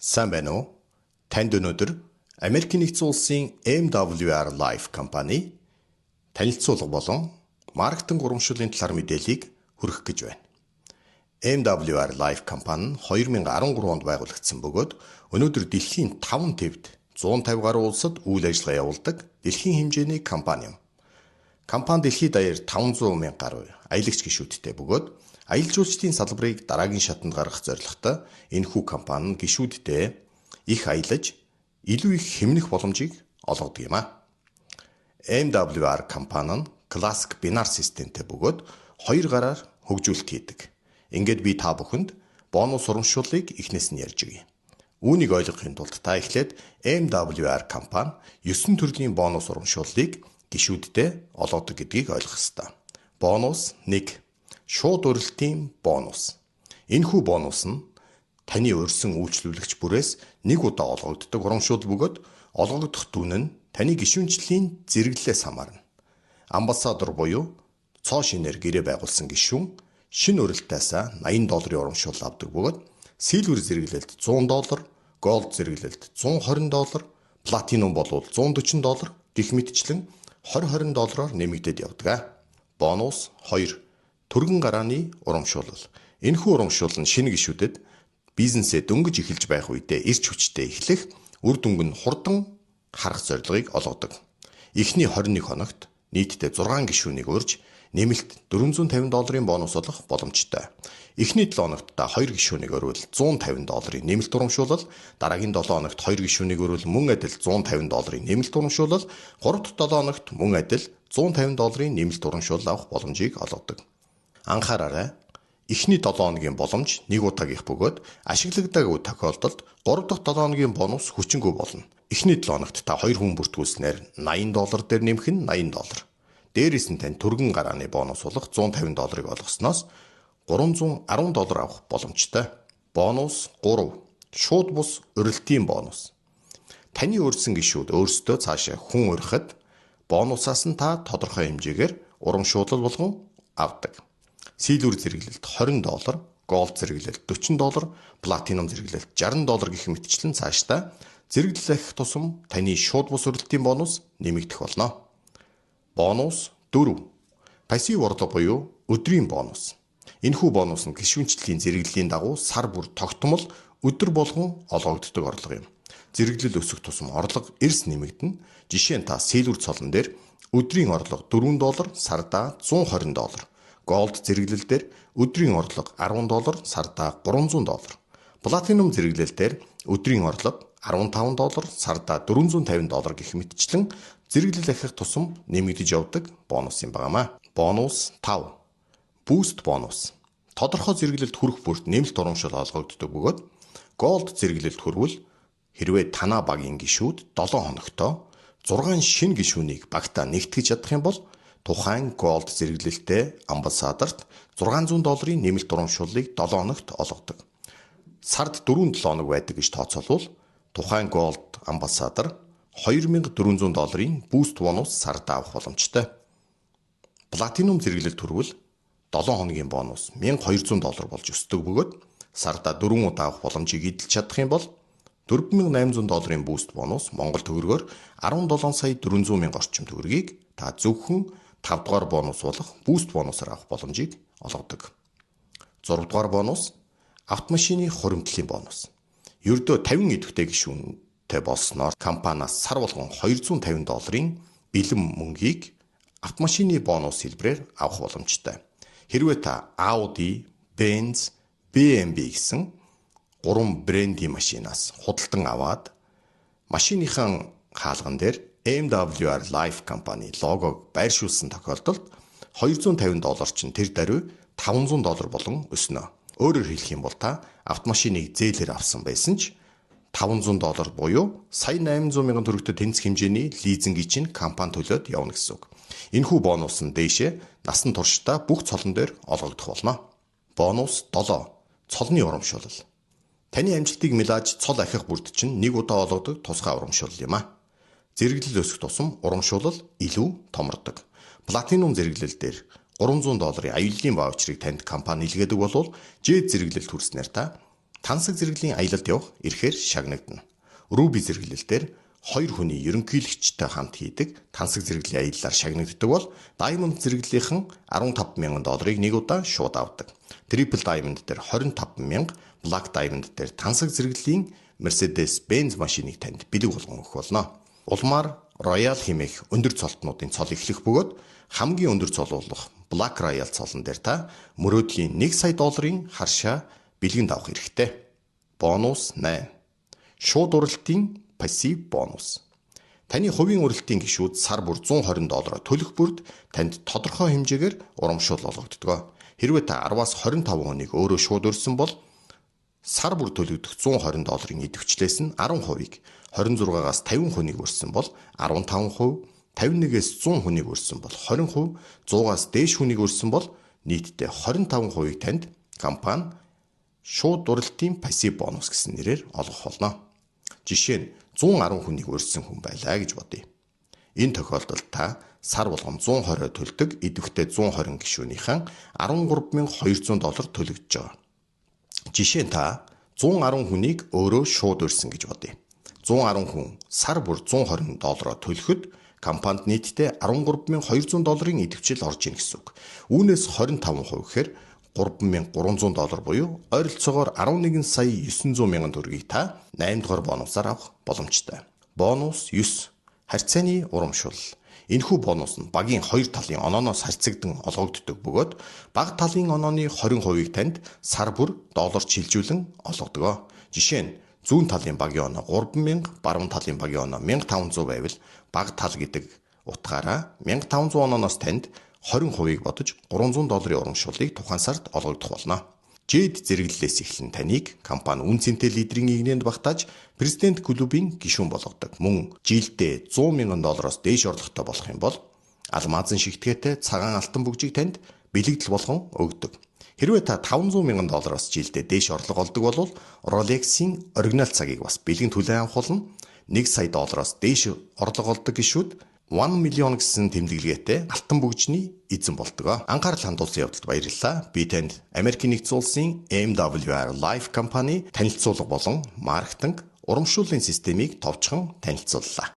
Сайн байна уу? Танд өнөөдөр Америкийн нэгдсэн улсын MWR Life компани танилцуулга болон маркетинг урамшууллын талаар мэдээллийг хүргэх гэж байна. MWR Life компани нь 2013 онд байгуулагдсан бөгөөд өнөөдөр дэлхийн 5 төвд 150 гаруй улсад үйл ажиллагаа явуулдаг дэлхийн хэмжээний компани юм. Компани дэлхийд даяар 500 мянга гаруй аялагч гишүүдтэй бөгөөд аялал жуулчлалын салбарыг дараагийн шатанд гаргах зорилготой энэхүү компани нь гишүүддээ их аялаж, илүү их хэмнэх боломжийг олгодог юм а. MWR компани нь классик бинар системтэй бөгөөд 2 гараар хөгжүүлэлт хийдэг. Ингээд би та бүхэнд бонус урамшууллыг эхнээс нь ярьж өгье. Үүнийг ойлгохын тулд та эхлээд MWR компани 9 төрлийн бонус урамшууллыг гишүүддээ олгодог гэдгийг ойлгох ёстой. Бонус 1. Шууд урилтын бонус. Энэхүү бонус нь таны урьдсан үйлчлүүлэгч бүрээс нэг удаа олгогддог урамшуул бөгөөд олгогдох дүн нь таны гишүүнчлэлийн зэрэглэлээс хамаарна. Амбассадор буюу цоо шинээр гэрээ байгуулсан гишүүн шинэ урилтаасаа $80 урамшуул авдаг бөгөөд силвер зэрэглэлд $100, голд зэрэглэлд $120, платинум бол $140 гэх мэтчлэн $20 нэмэгдээд явдаг. Бонус 2. Түргэн гарааны урамшуулал. Энэхүү урамшуул нь шинэ гишүүдэд бизнесээ дөнгөж эхэлж байх үедээ эрч хүчтэй эхлэх, үр дүнг нь хурдан харах зорилгыг олгодог. Эхний 21 хоногт нийтдээ 6 гишүүнийг урьж нэмэлт $450 бонус олох боломжтой. Эхний 7 хоногт та 2 гишүүнийг өрвөл $150 нэмэлт урамшуулал, дараагийн 7 хоногт 2 гишүүнийг өрвөл мөн адил $150 нэмэлт урамшуулал, 3 дахь 7 хоногт мөн адил $150 нэмэлт урамшуулал авах боломжийг олгодог. Анхаараарай. Эхний 7 хоногийн боломж нэг удаагийн бөгөөд ашиглагдаагүй тохиолдолд 3 дахь 7 хоногийн бонус хүчингүй болно. Эхний 7 хоногт та 2 хүн бүртгүүлснээр $80 дээр нэмэх нь $80. Дээрээс нь тань түргэн гарааны бонус болох $150 олгосноос $310 авах боломжтой. Бонус 3. Шууд бус урилтын бонус. Таны урьдсан гишүүд өөрсдөө цаашаа хүн урихад бонусаас нь та тодорхой хэмжээгээр урамшуулал болгон авдаг. Силвер зэрэглэлд $20, голд зэрэглэлд $40, платинум зэрэглэлд $60 гэх мэтчлэн цаашдаа зэрэглэх тусам таны шууд бус урилтын бонус нэмэгдэх болно. Бонус 4. Пассив орлого буюу өдрийн бонус. Энэхүү бонус нь гишүүнчлэлийн зэрэглэлийн дагуу сар бүр тогтмол өдөр болгон олгогддог орлого юм. Зэрэглэл өсөх тусам орлого эрс нэмэгдэнэ. Жишээ нь та силвер цолон дээр өдрийн орлого $4, сардаа $120. Голд зэрэглэл дээр өдрийн орлого $10, сардаа $300. Платинум зэрэглэл дээр өдрийн орлого $15, сардаа $450 гэх мэтчлэн зэрэглэл ахих тусам нэмэгдэж явдаг бонус юм байна. Бонус 5. Буст бонус. Тодорхой зэрэглэлд хүрэх бүрт нэмэлт урамшуул олгогддог бөгөөд голд зэрэглэлд хүрвэл хэрвээ танаа багийн гишүүд 7 хоногтоо 6 шинэ гишүүнийг багтаа нэгтгэж чадах юм бол тухайн голд зэрэглэлтэй амбассадорт $600 нэмэлт урамшууллыг 7 хоногт олгодог. Сард 4-7 хоног байдаг гэж тооцоолвол тухайн голд амбассадор $2400 буст бонус сард авах боломжтой. Платинум зэрэглэлд хүрвэл 7 хоногийн бонус $1200 болж өсдөг бөгөөд сарда 4 удаа авах боломжийг эдэлж чадах юм бол $4800 буст бонус Монгол төгрөгөөр 17,400,000 орчим төгрөгийг та зөвхөн 5 дугаар бонус болох буст бонусаар авах боломжийг олгодог. 6 дугаар бонус автомашины хуримтлалын бонус. Ердөө 50 идэвхтэй гишүүнтэй болсноор компаниас сар болгон $250 бэлэн мөнгийг автомашины бонус хэлбэрээр авах боломжтой. Хэрвээ та Audi, Benz, BMW гэсэн 3 брендийн машинаас худалдан аваад машиныхаа хаалган дээр MWR Life компани логог байршуулсан тохиолдолд $250 чинь тэр даруй $500 болон өснө. Өөрөөр хэлэх юм бол та автомашиныг зээлээр авсан байсан ч $500 буюу сая 800,000 төгрөгтэй тэнцэх хэмжээний лизингийг чинь компани төлөөд явна гэсэн үг. Энэхүү бонус нь дээшээ насан туршдаа бүх цолон дээр олгогдох болно. Бонус 7. Цолны урамшуулал. Таны амжилтыг мэлааж цол ахих бүрд чинь нэг удаа олгодог тусгай урамшуулал юм а. Зэрэглэл өсөх тусам урамшуулал илүү томордог. Платинум зэрэглэл дээр $300 аюулын ваучрыг танд компани илгээдэг болвол J зэрэглэлд хүрснээр та Тансаг зэрэглэлийн аялалд явах эрхээр шагнагдана. Ruby зэрэглэлээр 2 хүний ерөнхийлөгчтэй хамт хийдэг тансаг зэрэглийн аяллаар шагнагддаг бол Diamond зэрэглэлийнхэн $15,000 нэг удаа шууд авдаг. Triple Diamond дээр 25,000, Black Diamond дээр тансаг зэрэглэлийн Mercedes-Benz машиныг танд бэлэг болгон өгөх болно. Улмаар Royal хэмээх өндөр цолтнуудын цол эхлэх бөгөөд хамгийн өндөр цол болох Black Royal цолон дээр та мөрөөдлийн $1 сая харшаа бэлгэнд авах хэрэгтэй. Бонус 8. Шууд уралтын пассив бонус. Таны хувийн уралтын гишүүд сар бүр $120 төлөх бүрд танд тодорхой хэмжээгээр урамшуул олгогддог. Хэрвээ та 10-аас 25 хүнийг өөрөө шууд өрсөн бол сар бүр төлөгдөх $120 идэвхжлээс нь 10%-ийг, 26-аас 50 хүнийг өрсөн бол 15%, 51-ээс 100 хүнийг өрсөн бол 20%, 100-аас дээш хүнийг өрсөн бол нийтдээ 25%-ийг танд компани шууд уралтын пассив бонус гэсэн нэрээр олгох болно. Жишээ нь 110 хүнийг өрсөн хүн байлаа гэж бодъё. Энэ тохиолдолд та сар болгон $120 төлдөг идэвхтэй 120 гишүүнийхэн $13,200 төлөгдөж байгаа. Жишээ нь та 110 хүнийг өөрөө шууд өрсөн гэж бодъё. 110 хүн сар бүр $120 төлөхөд компанид нийтдээ $13,200 идэвхжил орж ийн гэсэн үг. Үүнээс 25% гэхээр $3,300 буюу ойролцоогоор $11,900,000 та 8 дугаар бонусаар авах боломжтой. Бонус 9. Харьцааны урамшуул. Энэхүү бонус нь багийн 2 талын онооноос харьцагдан олгогддог бөгөөд бага талын онооны 20%-ийг танд сар бүр долларт шилжүүлэн олгодог. Жишээ нь зүүн талын багийн оноо 3,000, баруун талын багийн оноо 1,500 байвал бага тал гэдэг утгаараа 1,500 онооноос танд 20%-ийг бодож $300 урамшууллыг тухайн сард олгогдох болно. Жид зэрэглэлээс эхлэн таныг компани үн цэнтэй лидерийн игнэнд багтааж президент клубын гишүүн болгодог. Мөн жилдээ $100,000 дээш орлоготой болох юм бол алмазын шигтгээтэй цагаан алтан бүгжийг танд бэлэгдэл болгон өгдөг. Хэрвээ та $500,000 жилдээ дээш орлого олдог бол Rolex-ийн оригинал цагийг бас бэлгэн түлээн авах болно. $1 сая дээш орлого олдог гишүүд $1 million гэсэн тэмдэглэгээтэй алтан бүгжний эзэн болдог. Анхаарал хандуулсан явдалд баярлалаа. Би танд Америкийн нэгдсэн улсын MWR Life компани танилцуулга болон маркетинг урамшууллын системийг товчхон танилцууллаа.